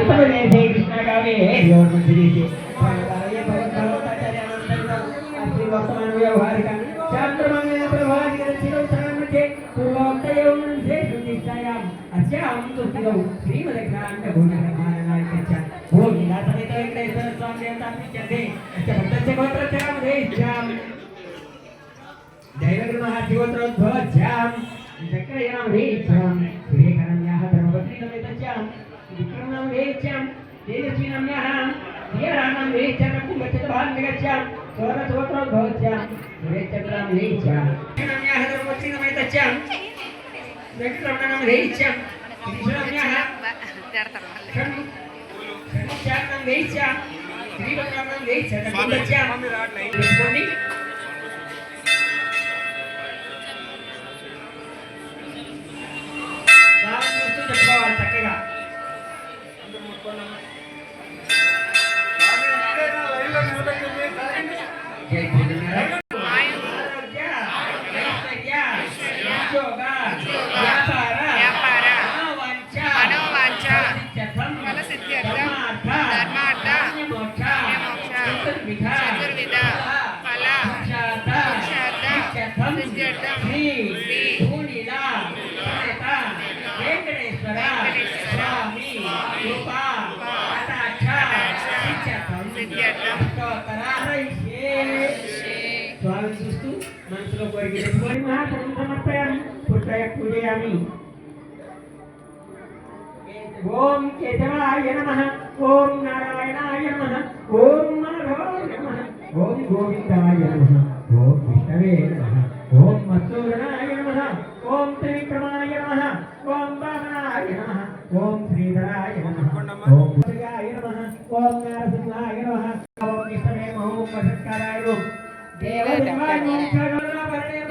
समझे थे कृष्ण का वे और मंदिर के वर्तमान व्यवहार का शास्त्र मांगने प्रभाव के चिरो शरण के पूर्वोक्तय से सुनिश्चयाम अस्याम तुतिरो श्रीमद्ग्रांथ भूषणमानाय कच्चा हो लीला समेत वेंकटेश्वर स्वामी देवता विचते भक्तस्य गोत्रचरामध्ये इच्छाम दैवगुण महाशिवोत्रोद्भवस्याम चक्रयनामध्ये इच्छाम विवेकानन्याः धर्मपत्नी समेतस्याम विक्रमनामध्ये इच्छाम तेजस्वीनाम्याः धियरानामध्ये इच्छाम कुम्भच्छतभान्विगस्याम स्वरसोत्रोद्भवस्याम विवेकचन्द्रामध्ये इच्छाम नाम्याः धर्मपत्नी समेतस्याम वेंकटरमणामध्ये इच्छाम ऋषिनाम्याः षण्मुख्यानामध्ये इच्छाम श्रीवक्रानामध्ये इच्छाम कुम्भच्छाम रेस्पोंडिंग చక్కగా स्वामी చూస్తూ మనసులో కోరిక కోరి మహాసంగం సమర్పయామి పుత్రయ పూజయామి ఓం కేశవాయ నమః ఓం నారాయణాయ నమః ఓం మాధవాయ నమః ఓం గోవిందాయ నమః ఓం విష్ణవే నమః ఓం మత్సూదనాయ నమః ఓం త్రివిక్రమాయ నమః ఓం వామనాయ నమః ఓం శ్రీధరాయ నమః ఓం సూర్యాయ నమః ఓం నరసింహాయ నమః ఓం విష్ణవే నమః ఓం వశత్కారాయ నమః దేవదేవాయ నమః సర్వనారాయణ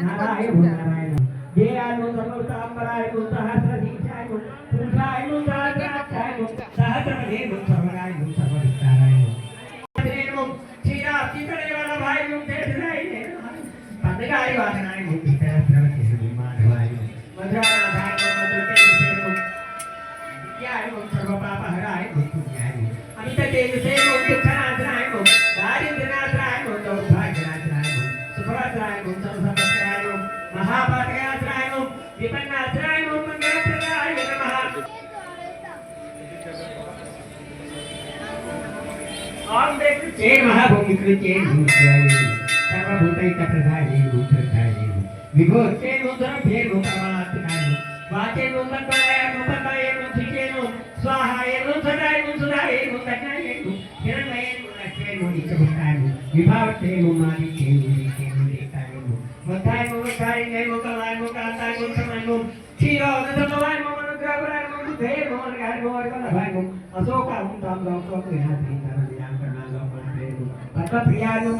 నారాయణ నారాయణ దేయాయ సమృతాంబరాయ సహస్రదీక్షాయ పురుషాయ సహస్రాక్షాయ సహస్రపదే సర్వరాయ సర్వవిస్తారాయ శ్రీరామదేవాయ పందగాయ వాసనాయ మాధవాయ మధురానాథాయ మధురకేశేయ సర్వపాపహరాయ పుణ్యాయ అమిత తేజసే దుఃఖనాశనాయ దారిద్ర్యనాశనాయ దౌర్భాగ్యనాశనాయ సుఖనాశనాయ సర్వసంపత్కరాయ महापातकाश्राय विपन्नाश्राय मंगलप्रदाय नमः ओम कृते महाभूमि कृते भूत्याय सर्वभूतैकप्रदाय भूतप्रदाय विभूते नूतन भेद परमात्माय वाचे नूतन पदाय नूतिके नु स्वाहाय नूतनाय नूतनाय नूतनाय हिरण्मय नूतनाय नूतिके विभावते मुमादिके नूतिके Matai mo matai ngay mo kalay mo katay mo samay mo Chiro na sa maway mo manugrabaray mo Dutay mo managay mo Kalabay mo Masoka mo tamdaw ko Kaya natin Karang bilang ka na Patla priyan mo